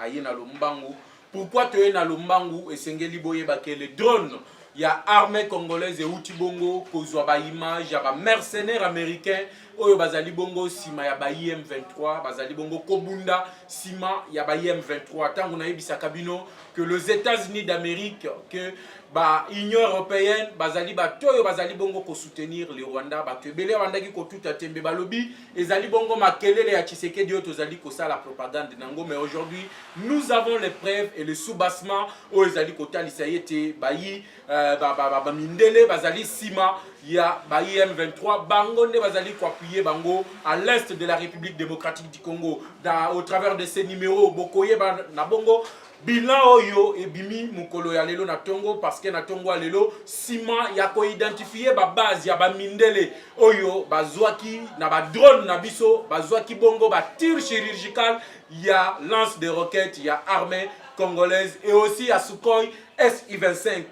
aye na lombangu. Pourquoi tu es na lombangu et sengeli boye ba que les drones il y a armée congolaise et outi bongo kozwa ba image ya ba mercenaires américains oyo bazali bongo sima ya ba IM23 bazali bongo kobunda sima ya ba IM23 tango na yebisa kabino que les États-Unis d'Amérique que ba Union européenne bazali ba toyo bazali bongo ko soutenir le Rwanda ba tebele Rwanda ki ko tout atembe balobi ezali bongo makelele ya Tshisekedi yo tozali ko ça la propagande nango mais aujourd'hui nous avons les preuves et le soubassement o ezali ko talisa yete bayi ba mindele bazali sima ya ba IM23 bango nde bazali ko appuyer bango à l'est de la République démocratique du Congo au travers de ces numéros bokoye na bongo bilan oyo ebimi mukolo ya lelo na Tongo parce que na Tongo lelo sima ya ko identifier ba base ya ba mindele oyo bazwaki na ba drone na biso bazwaki bongo ba tir chirurgical ya lance de roquettes ya armée congolaise et aussi à Sukhoi SI-25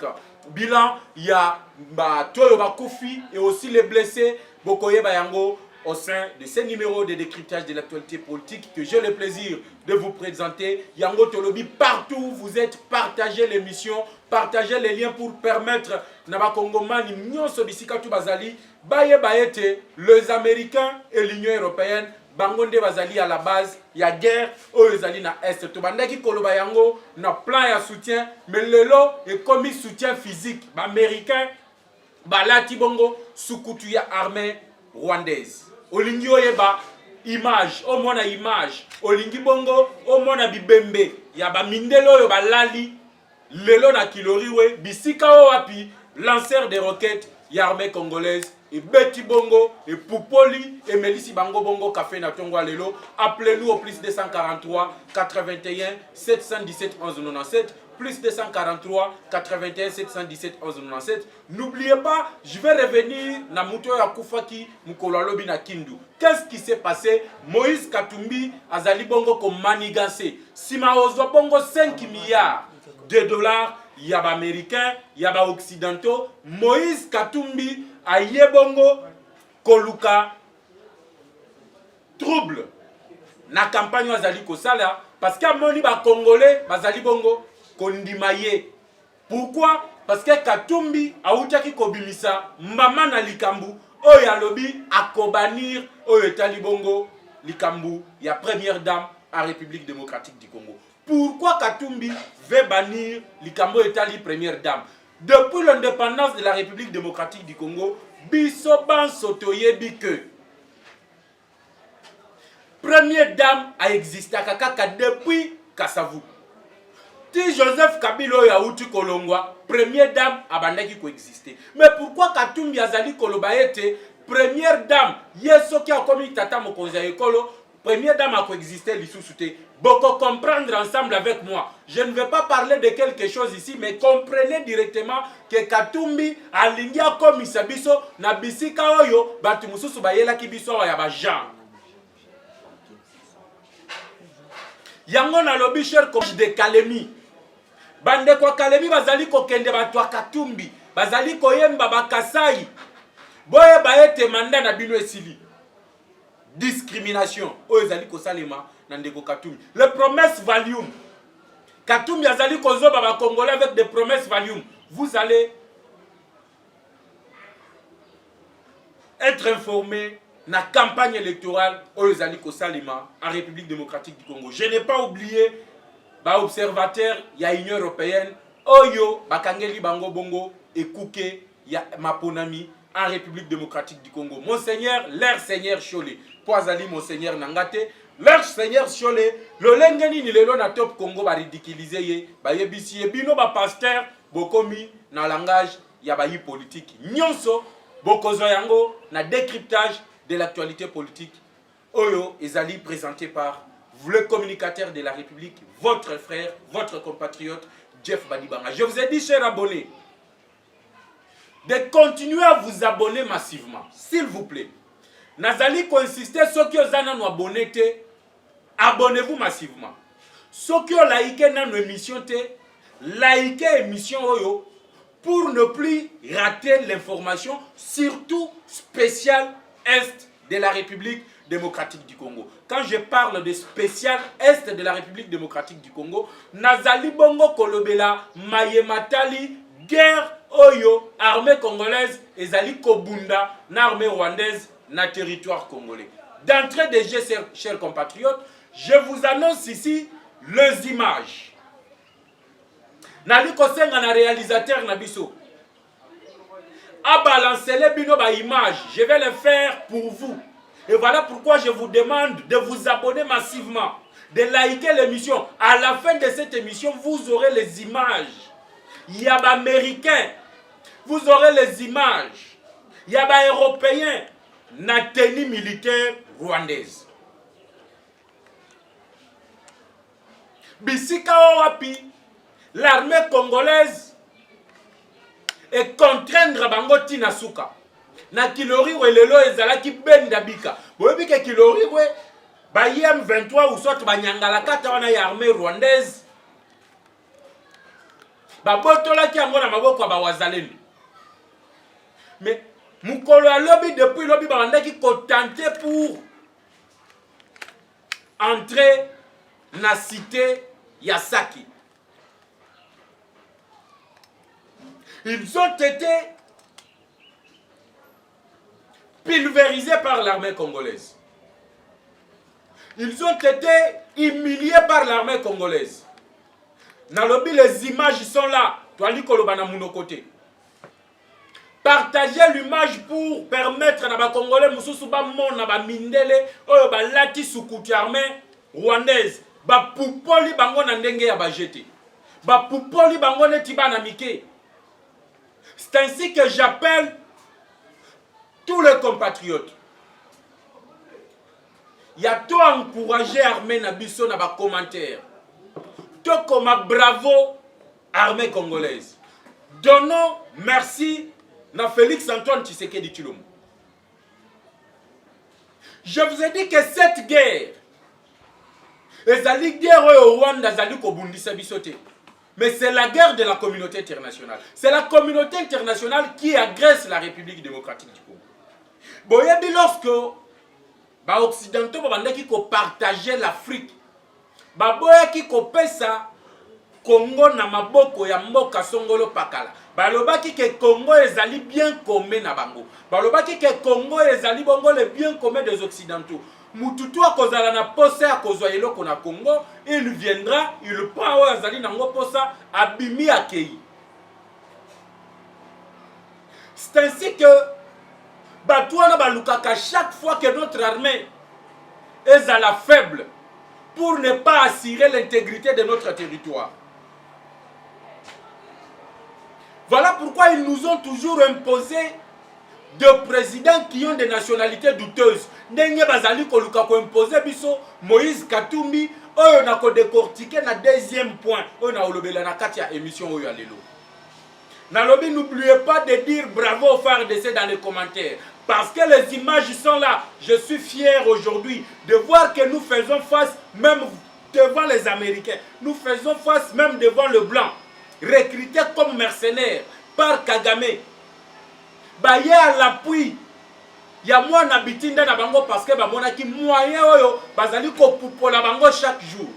bilan ya ba toyo ba kufi et aussi les blessés bokoye ba yango au sein de ces numéros de décryptage de l'actualité politique que j'ai le plaisir de vous présenter. Yango Tolobi, partout où vous êtes, partagez l'émission, partagez les liens pour permettre Naba Kongomani, Nyonso Bisikatu Bazali, Baye Bayete, les Américains et l'Union Européenne, Bangonde Bazali à la base, il y a guerre, Oyezali na Est. Tobandaki Koloba Yango, na plan ya soutien, mais le lot est comme soutien physique. Américain, Balati Bongo, Sukutuya armée rwandaise. Olingi oyeba image, omona image, olingi bongo, omona bibembe, ya ba mindelo yo balali, lelo na kiloriwe, bisika wapi, lanceur de roquettes, ya armée congolaise, et Betty Bongo, et Poupoli, et Melisi Bango Bongo, café na Tongo Lelo, appelez-nous au plus 243 81 717 11 97. Plus 243 81 717 11 97. N'oubliez pas, je vais revenir na Muto ya Koufaki Mukolo Lobi na Kindu. Qu'est-ce qui s'est passé? Moïse Katumbi azali bongo ko manigancé. Sima ozwa bongo 5 milliards de dollars yaba américains, yaba occidentaux. Moïse Katumbi aye bongo koluka trouble na campagne azali ko sala parce que moni ba congolais bazali bongo kondimaye. Pourquoi? Parce que Katumbi autaki kobimisa mbama na likambu oyo alobi akobanir oyo talibongo likambu ya première dame à République démocratique du Congo. Pourquoi Katumbi veut bannir likambu etali première dame? Depuis l'indépendance de la République démocratique du Congo, biso ban sotoyebi que première dame a existé kaka depuis Kasavu. Si Joseph Kabila ya uti kolongwa, première dame abandaki coexister. Mais pourquoi Katumbi azali kolobaete première dame yeso ki a komi tata mokonzi ya ekolo, première dame a coexisté lisusu. Beaucoup comprendre ensemble avec moi. Je ne vais pas parler de quelque chose ici, mais comprenez directement que Katumbi alingia komisa biso na bisika oyo batu mususu bayela ki biso ya ba Jean. Yango na lobi cher comme de Kalemi. Bande kwa Kalemi bazali ko kende batwa Katumbi, bazali ko yemba bakasai. Boye baete manda na bino esili. Discrimination. Oyo ezali ko salema na ndeko Katumbi. Le promesse volume. Katumbi azali ko zoba ba Congolais avec des promesses volume. Vous allez être informé na campagne électorale oyo ezali ko salema en République démocratique du Congo. Je n'ai pas oublié ba observateur ya Union européenne oyo bakangeli bango bongo ekuke ya maponami en République démocratique du Congo. Monseigneur, leur seigneur Cholé, poazali monseigneur Nangate, leur seigneur Cholé, le lengeni ni lelo na top Congo ba ridiculiser ye, ba yebisi bino ba pasteur bokomi na langage ya ba yi politique. Nyonso bokozo yango na décryptage de l'actualité politique. Oyo ezali présenté par le communicateur de la République, votre frère, votre compatriote, Jeff Badibanga. Je vous ai dit, chers abonnés, de continuer à vous abonner massivement, s'il vous plaît. Nazali ko insister, ceux qui ont abonné, abonnez-vous massivement. Ceux qui ont liké notre émission, likez l'émission pour ne plus rater l'information, surtout spéciale Est de la République démocratique du Congo. Quand je parle de spécial Est de la République démocratique du Congo, Nazali Bongo Kolobela, Mayematali, guerre Oyo, armée congolaise, ezali Kobunda, na armée rwandaise, na territoire congolais. D'entrée de jeu, chers compatriotes, je vous annonce ici les images. Nali kosenga na réalisateur Nabiso. A balancer les bino ba images, je vais le faire pour vous. Et voilà pourquoi je vous demande de vous abonner massivement, de liker l'émission. À la fin de cette émission, vous aurez les images. Il y a des Américains, vous aurez les images. Il y a des Européens, na tenue militaire rwandaise. Bisika Owapi, l'armée congolaise est contraindre bango tina suka. Na kilori we lelo ezalaki benda bika. Boyebi ke kilori we ba M23 ou soit ba nyangala kata wana ya armée rwandaise. Ba botola ki yango na maboko ba wazalendo. Mais mukolo ya lobby depuis lobby ba bandaki ko tenter pour entrer na cité Yasaki. Ils ont été pulvérisés par l'armée congolaise. Ils ont été humiliés par l'armée congolaise. Nalobi, les images sont là. Côté. Partagez l'image pour permettre à les Congolais de armée rwandaise. Ba pupoli bango na ndenge ya bajete. Ba pupoli bango neti bana mike. C'est ainsi que j'appelle tous les compatriotes. Il y a tout à encourager l'armée Nabiso dans les commentaires. Tout comme bravo armée congolaise. Donnons merci à Félix Antoine Tshisekedi Tshilombo. Je vous ai dit que cette guerre, mais c'est la guerre de la communauté internationale. C'est la communauté internationale qui agresse la République démocratique du Congo. Boyebi lorsque les Occidentaux ont partagé l'Afrique, ils ont pesa Congo na maboko ya mboka songolo pakala. Balobaki que Congo ezali bien commun na bango. Balobaki que Congo ezali bongo le bien commun des Occidentaux. Mututu akozala na posa akozwa eloko na Congo, il viendra, il prend azali nango posa abimi akei. C'est ainsi que Batouana balukaka chaque fois que notre armée est à la faible pour ne pas assurer l'intégrité de notre territoire. Voilà pourquoi ils nous ont toujours imposé de présidents qui ont des nationalités douteuses. Ndenge bazali koluka ko imposer biso Moïse Katumbi oyo na ko décortiquer na deuxième point oyo na olobela na kati ya émission oyo lelo. Na lobi, n'oubliez pas de dire bravo aux FARDC dans les commentaires parce que les images sont là. Je suis fier aujourd'hui de voir que nous faisons face même devant les Américains. Nous faisons face même devant le blanc, recrutés comme mercenaires par Kagame. Baye à l'appui. Ya moi na bitinda na bango parce que ba monaki moyen oyo bazali ko pupola bango chaque jour.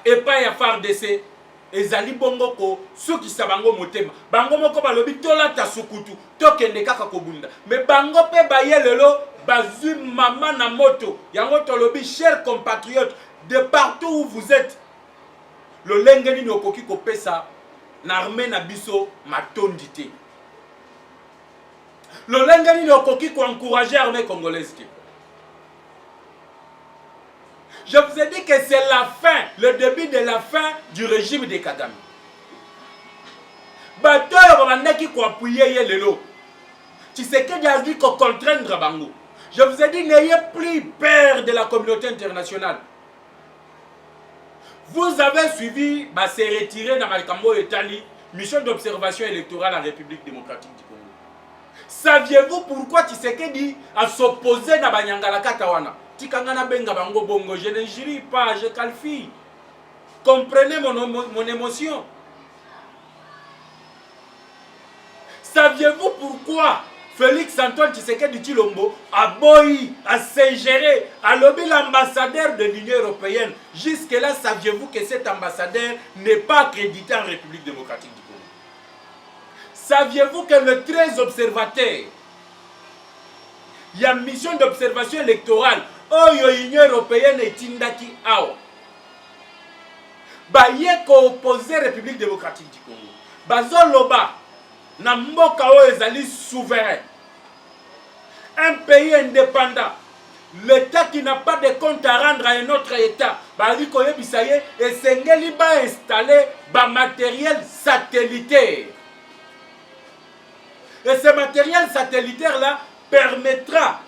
Et pas ya FARDC ezali bongo ko soki sa bango motema. Bango moko balobi tola ta sukutu tokende kaka kobunda. Mais bango pe baye lelo bazui mama na moto. Yango tolobi chers compatriotes de partout où vous êtes. Le lengeni no koki ko pesa na armée na biso matondité. Le Lengani ne peut pas encourager l'armée congolaise. Je vous ai dit que c'est la fin, le début de la fin du régime de Kagame. Je vous ai dit, n'ayez plus peur de la communauté internationale. Vous avez suivi, se retirer dans Malkambo Etali, mission d'observation électorale en République démocratique du Congo. Saviez-vous pourquoi Tshisekedi a s'opposé à Banyangala Katawana? Tikangana benga bango bongo, je ne jurie pas, je qualifie. Comprenez mon émotion. Saviez-vous pourquoi Félix Antoine Tshisekedi Tshilombo a boyi, a s'ingéré, a lobby l'ambassadeur de l'Union européenne. Jusque-là, saviez-vous que cet ambassadeur n'est pas accrédité en République démocratique du Congo? Saviez-vous que le 13 observateurs, il y a une mission d'observation électorale, Oyo Union européenne et Tindaki Ao, Baye ko opposé République démocratique du Congo. Bazoloba, na mboka oyo ezali souverain. Un pays indépendant. L'État qui n'a pas de compte à rendre à un autre État. Bali koye bisaye, et sengeli ba installer ba matériel satellitaire. Et ce matériel satellitaire-là permettra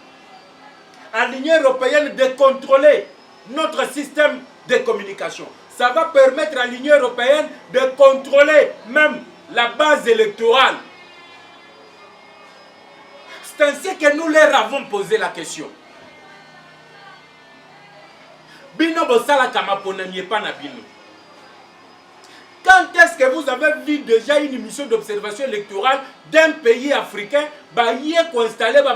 à l'Union européenne de contrôler notre système de communication. Ça va permettre à l'Union européenne de contrôler même la base électorale. C'est ainsi que nous leur avons posé la question. Bino bosala kamapona pas na bino. Quand est-ce que vous avez vu déjà une mission d'observation électorale d'un pays africain qui a installé un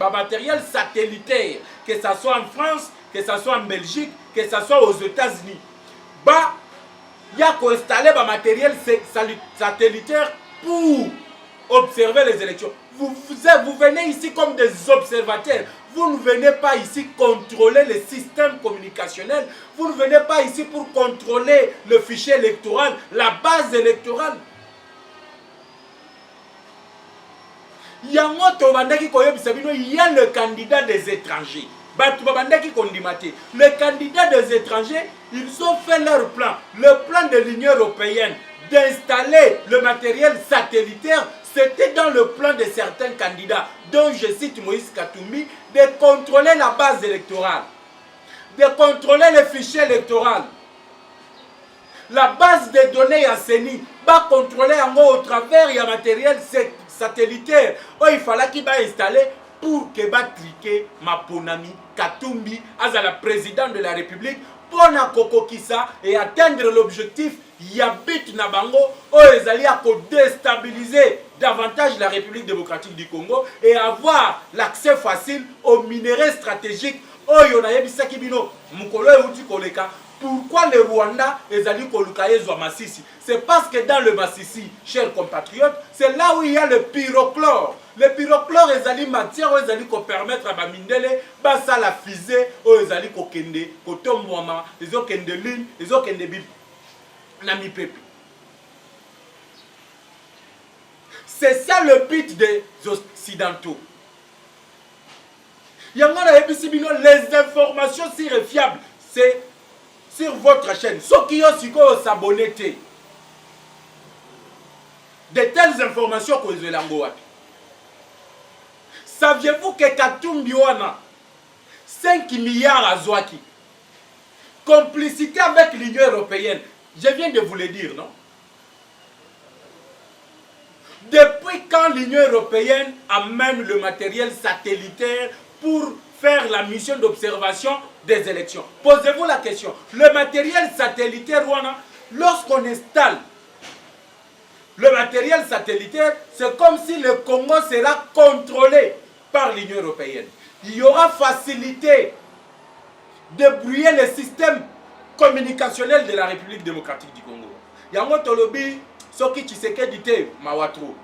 matériel satellitaire, que ce soit en France, que ce soit en Belgique, que ce soit aux États-Unis? Il y a installé un matériel satellitaire pour observer les élections. Vous venez ici comme des observateurs. Vous ne venez pas ici contrôler le système communicationnel. Vous ne venez pas ici pour contrôler le fichier électoral, la base électorale. Il y a le candidat des étrangers. Les candidats des étrangers, ils ont fait leur plan. Le plan de l'Union européenne d'installer le matériel satellitaire, c'était dans le plan de certains candidats, dont je cite Moïse Katumbi, de contrôler la base électorale, de contrôler le fichier électoral. La base de données à CENI va contrôler au travers du matériel satellitaire. Il fallait qu'il va installer pour que va cliquer Maponami Katumbi à la présidente de la République pour kokokisa et atteindre l'objectif Yabit Nabango ezali à déstabiliser davantage la République démocratique du Congo et avoir l'accès facile aux minéraux stratégiques. Pourquoi le Rwanda ezali kolukaezwa Masisi? C'est parce que dans le Masisi, chers compatriotes, c'est là où il y a le pyrochlore. Le pyrochlore ezali matière ezali ko permettre à Bamindele basa la fusée ezali ko kende kotombwama ezokende ligne ezokende bip na mipepe. C'est ça le but des Occidentaux. Yangana ebisibino les informations si fiables, c'est sur votre chaîne. Ceux qui ont s'abonner, de telles informations que vous avez. Saviez-vous que Katumbi wana 5 milliards à Zouaki, complicité avec l'Union européenne, je viens de vous le dire, non? Depuis quand l'Union européenne amène le matériel satellitaire pour faire la mission d'observation des élections? Posez-vous la question. Le matériel satellitaire, lorsqu'on installe le matériel satellitaire, c'est comme si le Congo sera contrôlé par l'Union européenne. Il y aura facilité de brouiller le système communicationnel de la République démocratique du Congo. Yango tolobi soki Tshisekedi te mawatro.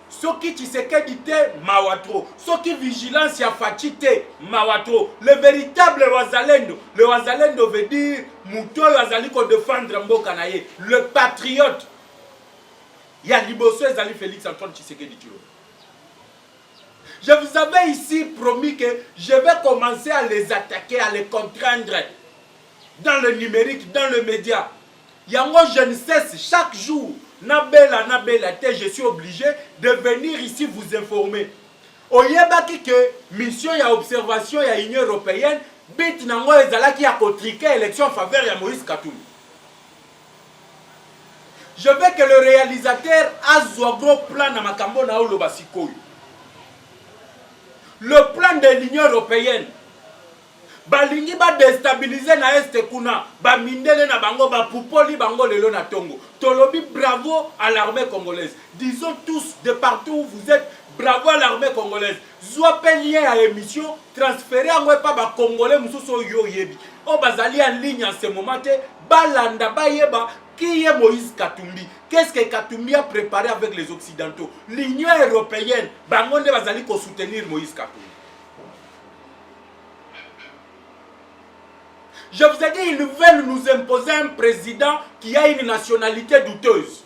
Soki Tshisekedi te mawatro. Soki vigilance ya fachite mawatro. Le véritable wazalendo. Le wazalendo veut dire muto wazali ko défendre mboka na ye. Le patriote. Ya liboso ezali Félix Antoine Tshisekedi Tshilombo. Je vous avais ici promis que je vais commencer à les attaquer, à les contraindre dans le numérique, dans le média. Yango, je ne cesse chaque jour, nabela, je suis obligé de venir ici vous informer. Oyebaki que mission et observation et Union européenne, bit nango ezalaki ya kotrike élection en faveur de Moïse Katumbi. Je veux que le réalisateur azwa gros plan na makambo na olo basikoyo. Le plan de l'Union européenne balingi ba déstabiliser na este kuna ba mindele na bango ba pupoli bango lelo na tongo. Tolobi bravo à l'armée congolaise. Disons tous de partout où vous êtes, bravo à l'armée congolaise. Zwa lien à l'émission transféré en pas ba congolais mususu yo yebi. O bazali en ligne en ce moment te balanda ba yeba qui est Moïse Katumbi. Qu'est-ce que Katumbi a préparé avec les occidentaux? L'Union européenne bango ne bazali ko soutenir Moïse Katumbi. Je vous ai dit, ils veulent nous imposer un président qui a une nationalité douteuse.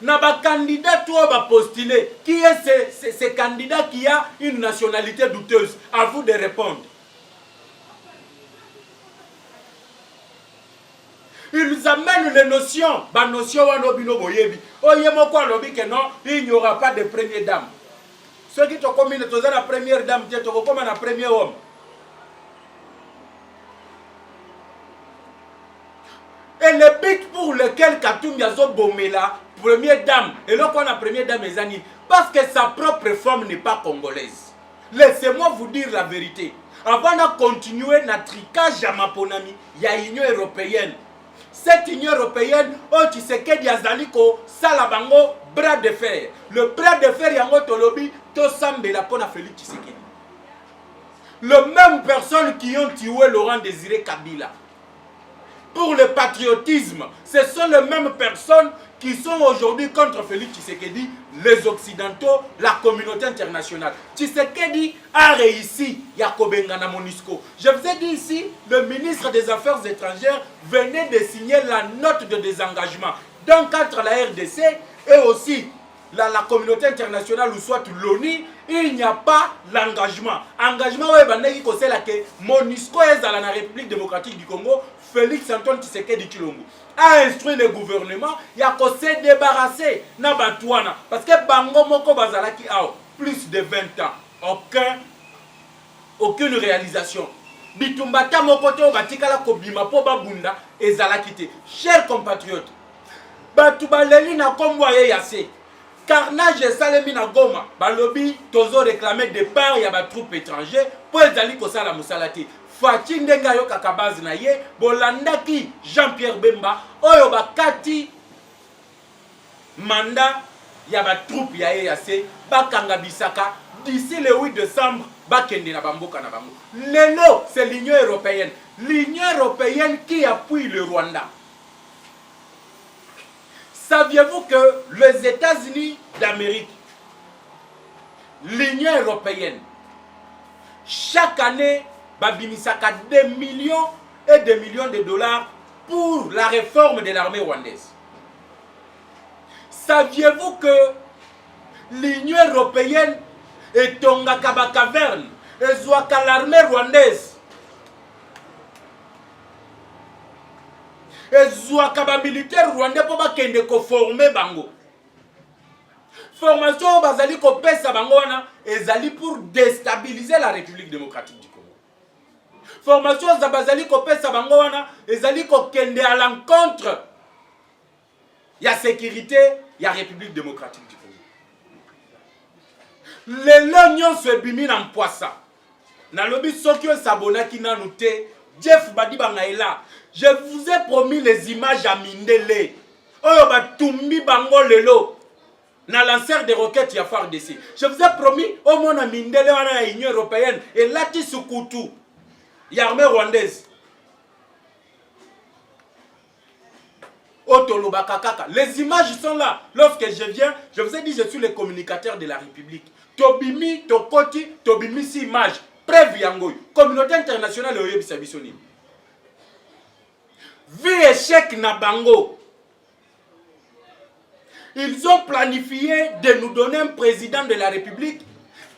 Naba candidat toi va postuler. Qui est ce candidat qui a une nationalité douteuse? À vous de répondre. Ils amènent les notions. Bah notion wanobino boyebi. Oyemo kwa lobi que non, il n'y aura pas de première dame. Ceux qui t'ont commis la première dame, tu t'ont commis la première homme. Et le but pour lequel Katumbi a bombé la première dame, et là qu'on a première dame Ezani, parce que sa propre femme n'est pas congolaise. Laissez-moi vous dire la vérité. Avant de continuer notre tricage à Maponami, il y a l'Union européenne. Cette Union européenne, oh tu sais que Diazaliko, Salabango, bras de fer. Le bras de fer, Yango Tolobi, Tosambe la pona Félix Tshisekedi. Les mêmes personnes qui ont tué Laurent Désiré Kabila. Pour le patriotisme, ce sont les mêmes personnes qui sont aujourd'hui contre Félix Tshisekedi, les Occidentaux, la communauté internationale. Tshisekedi a réussi, Yakobenga na Monusco. Je vous ai dit ici, le ministre des Affaires étrangères venait de signer la note de désengagement. Donc entre la RDC et aussi la communauté internationale ou soit l'ONU, il n'y a pas l'engagement. Engagement, c'est que Monusco est dans la République démocratique du Congo. Félix Antoine Tshisekedi Tshilombo a instruit le gouvernement, il y a qu'à se débarrasser na Batouana. Parce que Bango Moko Bazalaki a plus de 20 ans. Aucune réalisation. Bitumbata Mokoto Batikala Kobima Po Babunda et Zalakite. Chers compatriotes, Batoubaleli na Komboye Yase. Carnage et Salemi na Goma. Balobi, Tozo réclamé départ, il y a des troupes étrangères pour les alliés Kosala Moussalati. Fati ndenga yo kakabazi na ye bolandaki Jean-Pierre Bemba oyo bakati manda ya ba troupe ya EAC bakanga bisaka d'ici le 8 décembre bakende na bamboka na bango. Lelo c'est l'Union européenne. L'Union européenne qui appuie le Rwanda. Saviez-vous que les États-Unis d'Amérique, l'Union européenne, chaque année babimisaka 2 millions et 2 millions de dollars pour la réforme de l'armée rwandaise. Saviez-vous que l'Union européenne est tongaka ba caverne et zwaka l'armée rwandaise et zwaka ba militaire rwandais pour ba kende ko former bango. Formation bazali ko pesa bango wana ezali pour déstabiliser la République démocratique du Congo. Formation Zabazali Kopesa Bangoana, ezali ko kende à l'encontre. Il y a sécurité, il y a République démocratique du Congo. Les l'oignon se bimine en poisson. Na lobi sokyo sabona ki na noute, Jeff Badiba Ngaila. Je vous ai promis les images à Mindele. Oyo batumbi bango lelo. Na lanceur de roquettes ya FARDC. Je vous ai promis au moins à Mindele wana ya Union européenne et lati sukutu. L'armée rwandaise. Les images sont là. Lorsque je viens, je vous ai dit, je suis le communicateur de la République. Tobimi, Tokoti, Tobimi, si image. Preuve yangoy. Communauté internationale, vu échec Nabango. Ils ont planifié de nous donner un président de la République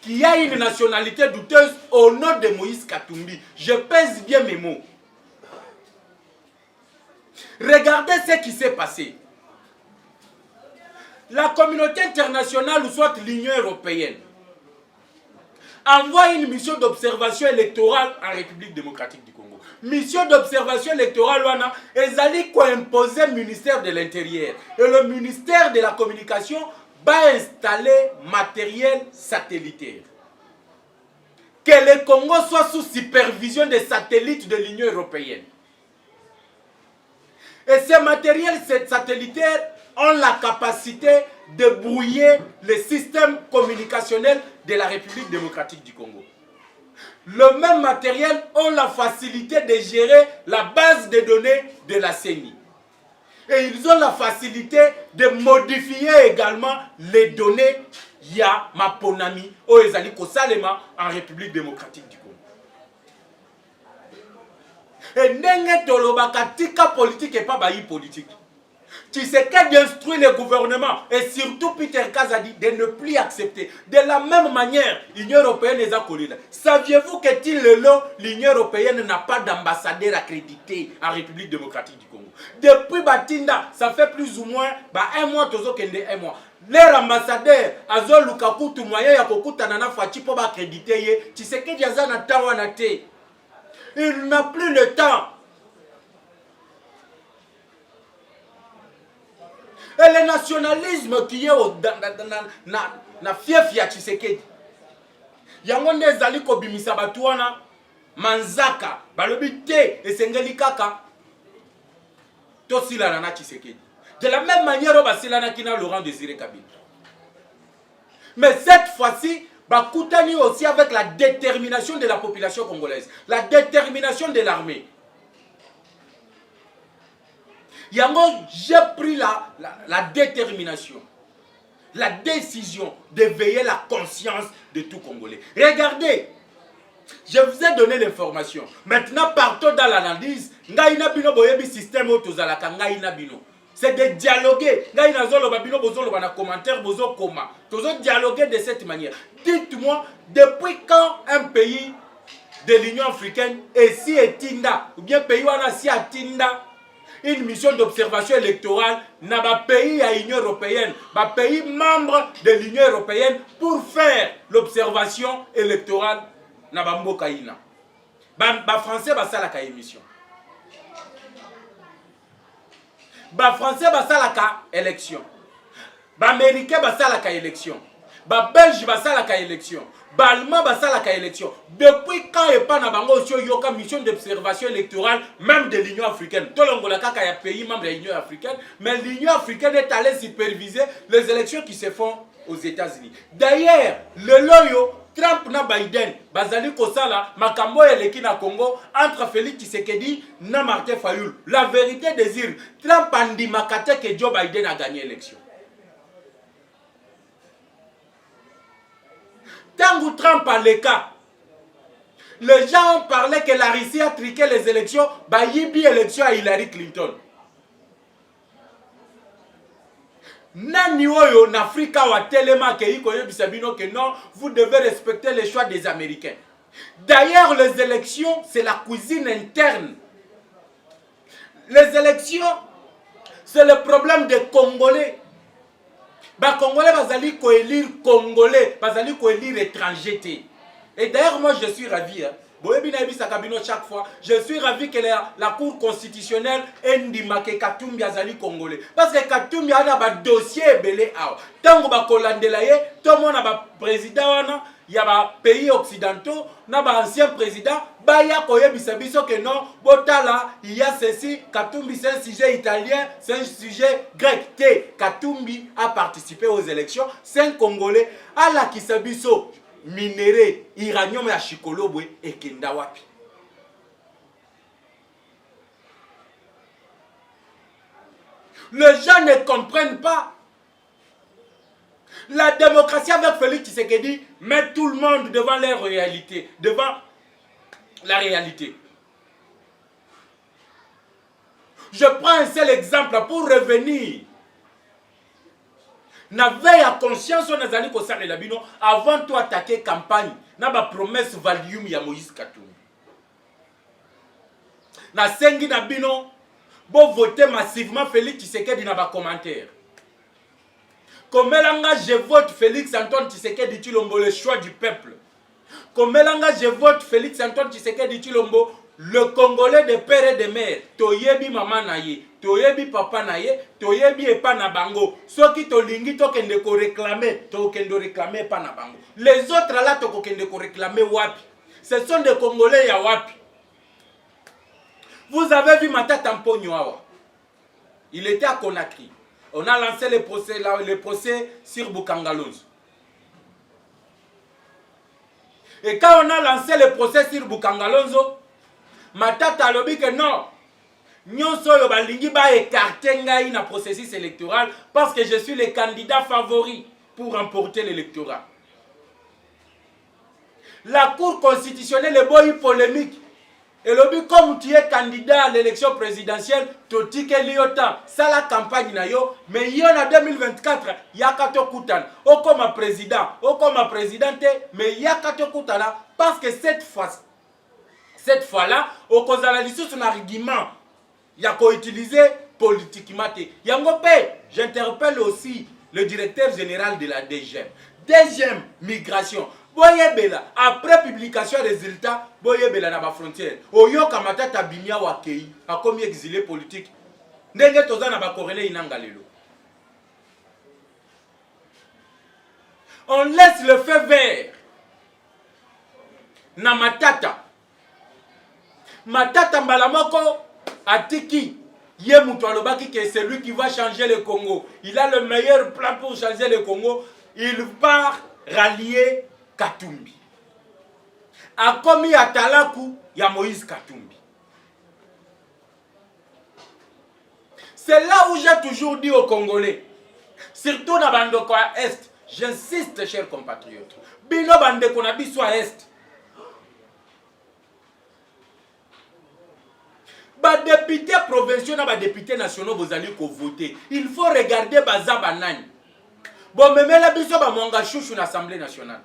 qui a une nationalité douteuse au nom de Moïse Katumbi. Je pèse bien mes mots. Regardez ce qui s'est passé. La communauté internationale, ou soit l'Union européenne, envoie une mission d'observation électorale en République démocratique du Congo. Mission d'observation électorale, ils allaient imposer le ministère de l'Intérieur. Et le ministère de la Communication va installer matériel satellitaire. que le Congo soit sous supervision des satellites de l'Union européenne. Et ces matériels satellitaires ont la capacité de brouiller le système communicationnel de la République démocratique du Congo. Le même matériel ont la facilité de gérer la base de données de la CENI. Et ils ont la facilité de modifier également les données ya Maponami ou Ezaliko Salema en République démocratique du Congo. Et n'enge tolobaka tika politique et pas bailli politique. Tu sais d'instruire le gouvernement et surtout Peter Kazadi de ne plus accepter. De la même manière, l'Union européenne est accolée. Saviez-vous que l'Union européenne n'a pas d'ambassadeur accrédité en République démocratique du Congo? Depuis Batinda, ça fait plus ou moins un mois, un mois. Leur ambassadeur, Azo Lukaku, tout moyen, Yakokuta Nana Fachi pour accréditer. Tu sais que Diazana Tawanate. Il n'a plus le temps. Et le nationalisme qui est na fief ya Tshisekedi. Yango nezali ko bimisa batu wana manzaka balobi te esengeli kaka to silana na Tshisekedi. De la même manière ba silana kina Laurent Désiré Kabila. Mais cette fois-ci bakutani aussi avec la détermination de la population congolaise, la détermination de l'armée. Yango, j'ai pris la détermination, la décision de veiller la conscience de tout Congolais. Regardez, je vous ai donné l'information. Maintenant, partons dans l'analyse. Ngaïna bino boyebi système otozalaka ngaïna bino. C'est de dialoguer. Ngaïna zolo babino bozolo bana commentaire bozo koma. Tozo dialoguer de cette manière. Dites-moi, depuis quand un pays de l'Union africaine est si étinda, ou bien pays wana si atinda une mission d'observation électorale dans le pays à l'Union européenne, le pays membre de l'Union européenne pour faire l'observation électorale dans le Mbokaïna. Les Français vont faire la émission. Les Français vont faire la élection. Les Américains vont faire la élection. Les Belges vont faire la élection. Allemand basala ka élection. Depuis quand et pas na bango sur yoka mission d'observation électorale même de l'Union africaine. Tolongola kaka ya pays membre de l'Union africaine, mais l'Union africaine est allée superviser les élections qui se font aux États-Unis. D'ailleurs, le loyo Trump na Biden bazali kosala makambo eleki na Congo entre Félix Tshisekedi na Martin Fayulu. La vérité désire Trump andimakate que Joe Biden a gagné l'élection. Tant que Trump a le cas, les gens ont parlé que la Russie a triqué les élections, bah yibi élection à Hillary Clinton. Nani oyo en Afrique wa telema ke iko yebisabino que non, vous devez respecter les choix des Américains. D'ailleurs, les élections, c'est la cuisine interne. Les élections, c'est le problème des Congolais. Bah Congolais bazali ko élire Congolais, bazali ko élire étranger. Et d'ailleurs moi je suis ravi chaque fois, je suis ravi que la Cour constitutionnelle indimake Katumbi azali Congolais. Parce que Katumbi a un dossier belé awa. Tango ba kolandela ye, tout le monde a ba président wana, il y a ba pays occidentaux, na ba ancien président, ba ya koye bisabiso que non, botala, il y a ceci, Katumbi c'est un sujet italien, c'est un sujet grec. Katumbi a participé aux élections, c'est un Congolais, à la kisabiso minéré, iranium ya Chikolobwe et Kendawapi. Les gens ne comprennent pas. La démocratie avec Félix Tshisekedi met tout le monde devant leur réalité, devant la réalité. Je prends un seul exemple pour revenir. N'avez à conscience on a zali ko salela bino avant de attaquer campagne na ba promesse valium ya Moïse Katumbi. Na sengi na bino bo voter massivement Félix Tshisekedi na ba commentaire. Comme elanga je vote Félix Antoine Tshisekedi Tshilombo le choix du peuple. Comme elanga je vote Félix Antoine Tshisekedi Tshilombo le Congolais de père et de mère. Toyebi maman na ye, toyebi papa na ye, toyebi epa na bango. Soki to lingi to kende ko réclamer, to kendo réclamer epa na bango. Les autres là to kende ko réclamer wapi. Ce sont des Congolais Yawapi. Vous avez vu Matata Mponyo Awa. Il était à Conakry. On a lancé les procès sur Bukangalonzo. Et quand on a lancé le procès sur Bukangalonzo, Matata a dit que non, nyonso yo balingi ba écarter ngai na processus électoral parce que je suis le candidat favori pour remporter l'électorat. La Cour constitutionnelle est boy polémique. Et le comme tu es candidat à l'élection présidentielle, tu dis que l'IOTA, ça la campagne na yo, mais il y en a 2024, il y a kato kutana. O comme président, o comme présidente, mais il y a kato kutana parce que cette fois-là, au cause de la licence, un argument, il y a qu'à utiliser politiquement. J'interpelle aussi le directeur général de la DGM. Deuxième migration. Après publication des résultats, boyebela na ba frontière. Oyo kamata tabinia wakei, a comme exilé politique. Ndenge toza na ba corrélé inangalelo. On laisse le feu vert. Na Matata. Matata Mbalamoko atiki. Ye mutu alobaki que c'est lui qui va changer le Congo. Il a le meilleur plan pour changer le Congo. Il part rallier Katumbi. A commis Atalaku, ya Moïse Katumbi. C'est là où j'ai toujours dit aux Congolais, surtout dans Bandoko à Est, j'insiste, chers compatriotes, Bino Bandeko na biso à Est. Ba députés provinciaux na ba députés nationaux vous allez voter. Il faut regarder Baza Banani. Bon, mais la biso ba Mwanga Chouchou na l'Assemblée nationale.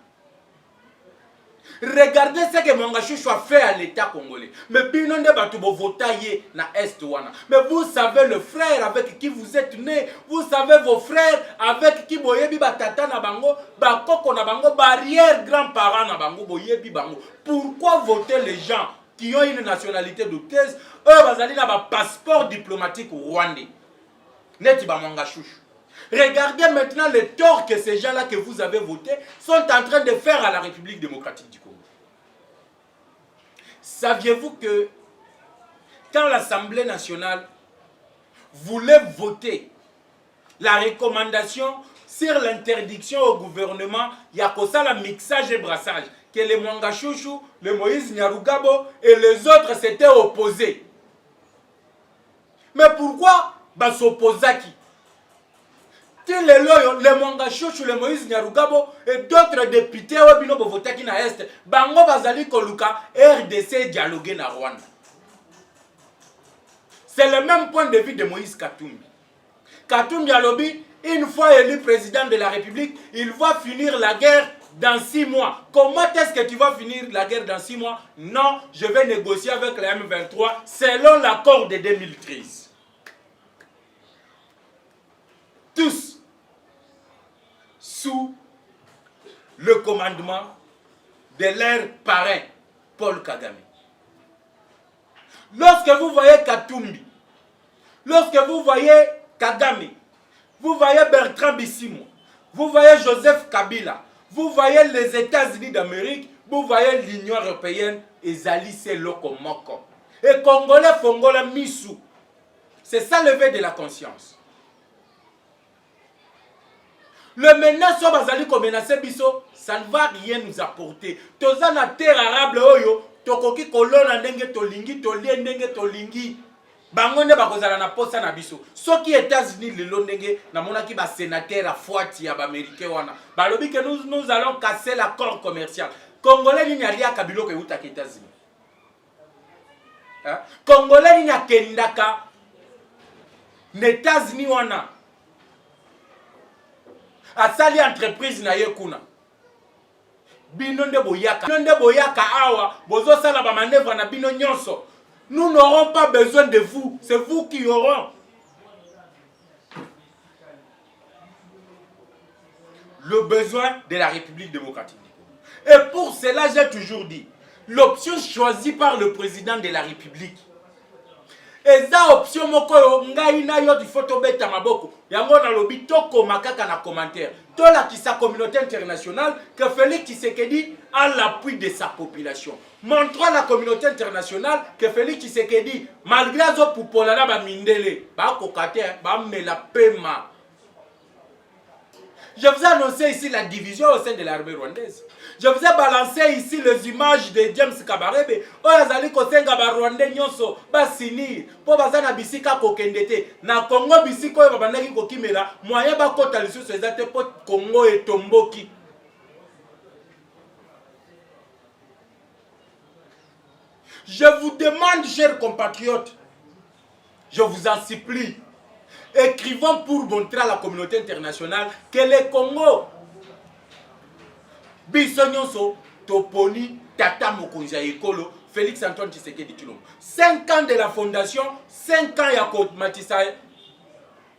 Regardez ce que Mwanga Chouchou a fait à l'État congolais. Mais bino nde batu bo votaye na Est wana. Mais vous savez le frère avec qui vous êtes né, vous savez vos frères avec qui boyebi batata na bango, ba koko na bango, barrière grands-parents na bango boyebi bango. Pourquoi voter les gens qui ont une nationalité douteuse, eux bazali na ba passeport diplomatique rwandais. Neti ba Mwanga Chouchou. Regardez maintenant les torts que ces gens-là que vous avez votés sont en train de faire à la République démocratique du Congo. Saviez-vous que quand l'Assemblée nationale voulait voter la recommandation sur l'interdiction au gouvernement, il y a que ça, le mixage et brassage, que les Mwanga Chouchou, le Moïse Nyarugabo et les autres s'étaient opposés. Mais pourquoi s'opposer à qui? Les Mwanga Chouchou, le Moïse Nyarugabo et d'autres députés qui ont voté qui na Est, bango bazali koluka RDC dialoguer na Rwanda. C'est le même point de vue de Moïse Katumbi. Katumbi alobi, une fois élu président de la République, il va finir la guerre dans 6 mois. Comment est-ce que tu vas finir la guerre dans 6 mois? Non, je vais négocier avec la M23 selon l'accord de 2013. Tous sous le commandement de leur parrain, Paul Kagame. Lorsque vous voyez Katumbi, lorsque vous voyez Kagame, vous voyez Bertrand Bisimou, vous voyez Joseph Kabila, vous voyez les États-Unis d'Amérique, vous voyez l'Union européenne, et Zali c'est Lokomoko. Et Congolais Fongola Missou. C'est ça lever de la conscience. Le menace sur Bazali comme menace biso, ça ne va rien nous apporter. Toza na terre arable oyo, tokoki kolona ndenge tolingi, tolie ndenge tolingi. Bangonde bakozala na posa na biso. Soki États-Unis le ndenge na monaki ba sénateur a foati ya ba américain wana. Balobi que nous allons casser l'accord commercial. Congolais ni alia kabilo ke uta États-Unis. Hein? Congolais ni akendaka États-Unis wana. Asali entreprise na yekuna. Bino nde boyaka awa, bozo sala ba manœuvre na bino nyonso. Nous n'aurons pas besoin de vous, c'est vous qui aurons. Le besoin de la République démocratique. Et pour cela, j'ai toujours dit, l'option choisie par le président de la République, eza option moko yo ngai na yo faut tobeta maboko yango na lobi tokoma kaka na commentaire tolakisa communauté internationale que Félix Tshisekedi a l'appui de sa population. Montrons à la communauté internationale que Félix Tshisekedi malgré azopupola na bamindele bakokate bamela pema. Je vous ai annoncé ici la division au sein de l'armée rwandaise. Je vous ai balancé ici les images de James Kabarebe. Oyazali kosenga ba Rwandais nyonso basini po bazana bisika kokendete na Congo bisika oyo babandaki kokimela moyen bakota lisusu ezate po Congo etomboki. Je vous demande, chers compatriotes, je vous en supplie, écrivons pour montrer à la communauté internationale que le Congo, Bissonyonso, Toponi, Tata Mokonza Ekolo, Félix Antoine Tshisekedi Tshilombo. 5 ans de la fondation, 5 ans ya Matissa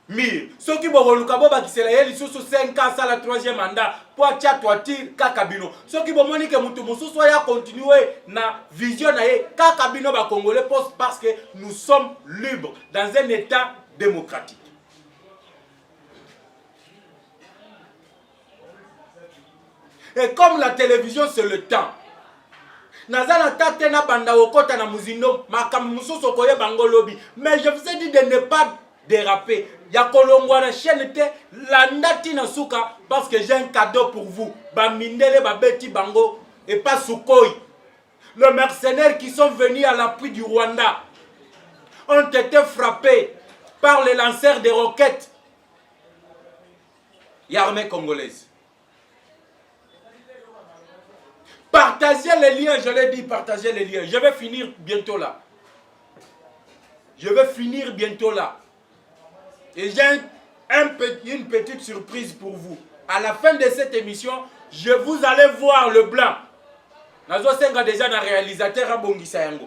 Mir. Ceux qui vont le Kabo Bakisela Yeli sous 5 ans, ça la 3e mandat, pour Tcha Toatir, Kakabino. Ceux qui vont monique que Moutoumousou soit continuer na vision nae, Kakabino ba Congolais parce que nous sommes libres dans un état démocratique. Et comme la télévision c'est le temps, Nazana tate na banda okota na muzindo makamususo koye bangolobi, mais je vous ai dit de ne pas déraper. Ya kolongwa na chaîne te landati na suka parce que j'ai un cadeau pour vous. Ba mindele ba beti bango et pas Sukhoi. Les mercenaires qui sont venus à l'appui du Rwanda ont été frappés par les lanceurs de roquettes. Et l'armée congolaise. Partagez les liens, je l'ai dit, partagez les liens. Je vais finir bientôt là. Je vais finir bientôt là. Et j'ai une petite surprise pour vous. À la fin de cette émission, vous allez voir le blanc. Nazo senga déjà un réalisateur à Bongisayango.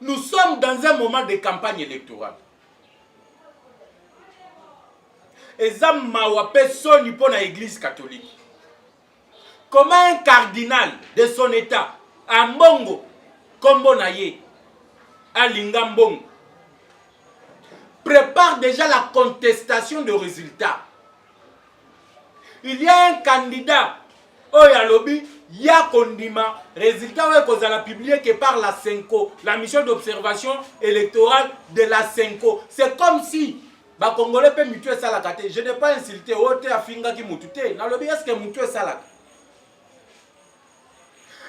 Nous sommes dans un moment de campagne électorale. Et ça m'a personne pour l'église catholique. Comment un cardinal de son état, à Mbongo, Kombo Naye, à Lingambong, prépare déjà la contestation de résultats. Il y a un candidat, Oya Lobi, ya kondima, résultat où a publié que par la CENCO, la mission d'observation électorale de la CENCO. C'est comme si les Congolais peuvent mutuer ça la kate. Je n'ai pas insulté, Ote Afinga qui mutute. Na Lobi, est-ce que mutuer ça la?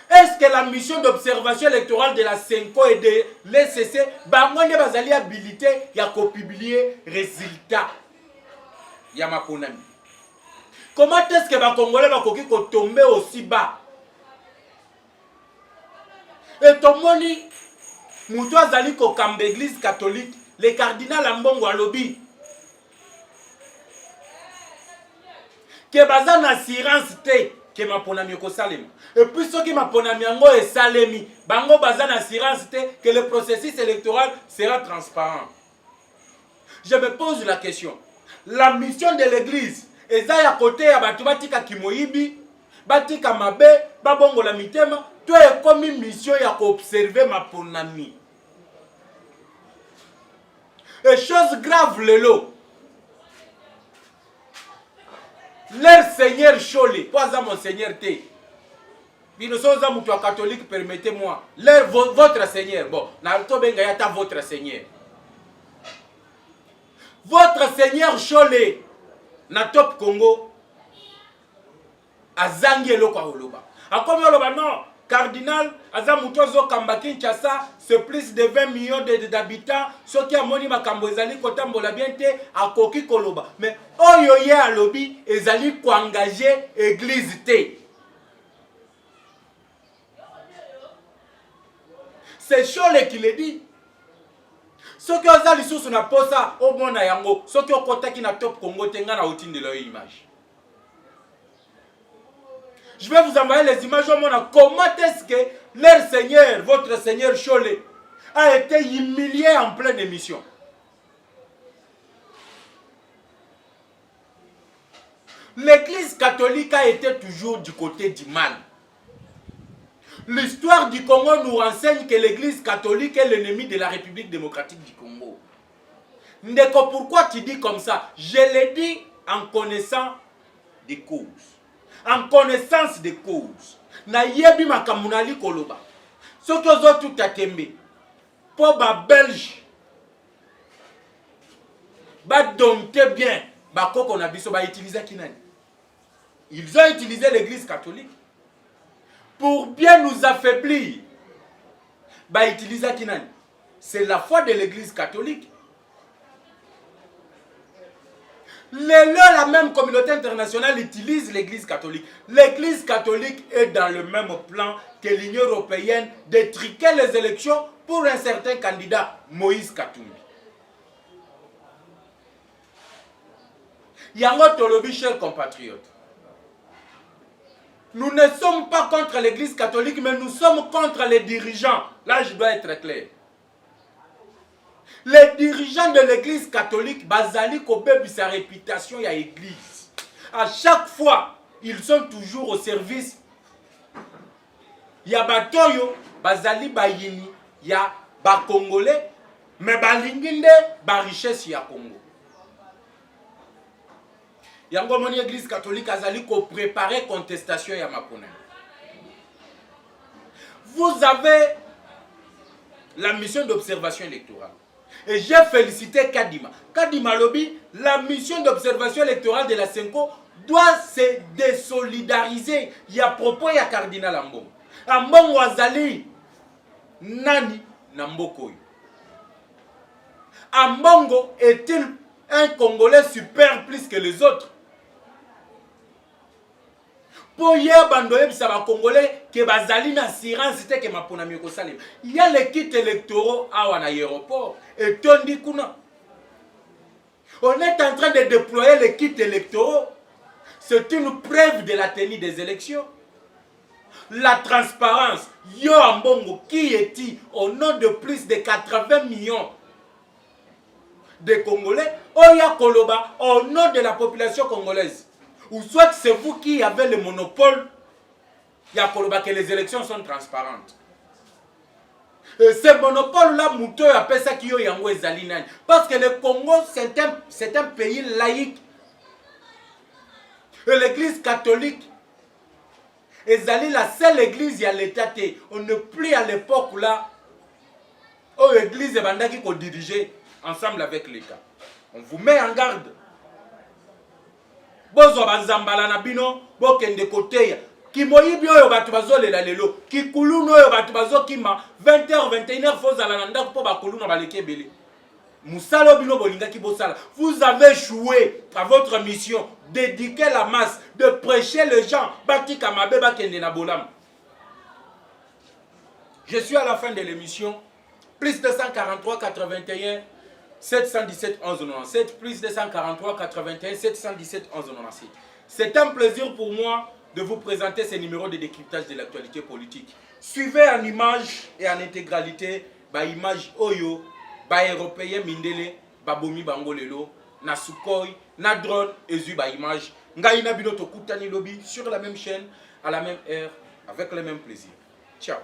Est-ce que la mission d'observation électorale de la CENCO et de l'ECC, bangonde bazali habilité ya ko publier résultat ya maponami? Comment est-ce que les Congolais vont tomber aussi bas? Et tout le monde, Moutou Azali Kokam l'église catholique, le cardinal Ambongo Alobi, que bazan assurance te, que ma ponami ko salem. Et puis ceux qui ma ponami ango et salemi, bango bazan assurance te, que le processus électoral sera transparent. Je me pose la question, la mission de l'église, eza ya côté ya batu batika kimoyibi, batika mabe, babongo la mitema, toi est comme une mission ya observer ma ponami. Et chose grave lelo, leur Seigneur Chole, pas à mon Seigneur T. Binosoza moutoua catholique, permettez-moi. Votre Seigneur, bon, Naruto Bengayata, votre Seigneur. Votre Seigneur Chole, na top Congo, a zangi lo kwa oloba. A comme oloba non, cardinal, aza mutozo kambaki Kinshasa, c'est plus de 20 millions d'habitants, ceux qui a moni makambo ezali kotambola bien te, a koki koloba. Mais oyo ye alobi, ezali ko engager église te. C'est Chole qui le dit. Ceux qui ont les sources na posa au monde yango, ceux qui ont contacté na top Congo tenga na outil de leur image. Je vais vous envoyer les images au monde. Comment est-ce que leur Seigneur, votre Seigneur Chole, a été humilié en pleine émission? L'église catholique a été toujours du côté du mal. L'histoire du Congo nous renseigne que l'église catholique est l'ennemi de la République démocratique du Congo. Ndeko, pourquoi tu dis comme ça? Je l'ai dit en connaissant des causes. En connaissance des causes. Na yebi makamunali koloba. Ce que vous tout a tembe. Pour ba Belge. Ba dompter bien. Ba koko na biso ba utiliser kinani. Ils ont utilisé l'église catholique. Pour bien nous affaiblir. Ba utiliser kinani. C'est la foi de l'église catholique. La même communauté internationale utilise l'église catholique. L'église catholique est dans le même plan que l'Union européenne d'étriquer les élections pour un certain candidat, Moïse Katumbi. Yango Tolobi, chers compatriotes. Nous ne sommes pas contre l'église catholique, mais nous sommes contre les dirigeants. Là, je dois être clair. Les dirigeants de l'église catholique, bazali kobebi sa réputation ya église. À chaque fois, ils sont toujours au service. Ya batoyo, bazali bayini, ya ba congolais, mais balinginde ba richesse ya Congo. Yango moni église catholique azali ko préparer contestation ya Mapona. Vous avez la mission d'observation électorale. Et j'ai félicité Kadima. Kadima Lobby, la mission d'observation électorale de la Senko doit se désolidariser. Il y a propos, il y a cardinal Ambongo. Ambongo Azali, Nani Nambokoyo. Ambongo est-il un Congolais super plus que les autres? Pour y abandonner les Congolais qui bazali na assurance c'était que Mapona mioko salem. Il y a les kits électoraux à l'aéroport et tondi kuna. On est en train de déployer les kits électoraux. C'est une preuve de la tenue des élections. La transparence. Yo Ambongo qui est-il au nom de plus de 80 millions de Congolais? Oya Koloba au nom de la population congolaise. Ou soit c'est vous qui avez le monopole, il y a que les élections sont transparentes. Et ce monopole-là, Mouto appelle ça qui est Yango Ezalinani. Parce que le Congo, c'est un pays laïque. Et l'église catholique, Ezali, la seule église, il y a l'État. On ne plus à l'époque là, où l'église est qui dirigée ensemble avec l'État. On vous met en garde. Bozo bazambala na bino bokende koteya kimoyibi oyo batu bazolela lelo kikulunu oyo batu bazokima 20h 21h fozala na ndako po bakuluna baleke ebele musalo bino bolinga ki bosala. Vous avez joué à votre mission d'éduquer la masse, de prêcher les gens batika mabe bakende na bolam. Je suis à la fin de l'émission. Plus 243 81 717 11 97, plus 243 81 717 11 97. C'est un plaisir pour moi de vous présenter ces numéros de décryptage de l'actualité politique. Suivez en image et en intégralité ba image oyo, ba européen mindele, ba bomi bangolelo, na Sukhoi, na drone et ba image. Ngai na bino tokutani lobby sur la même chaîne, à la même heure, avec le même plaisir. Ciao.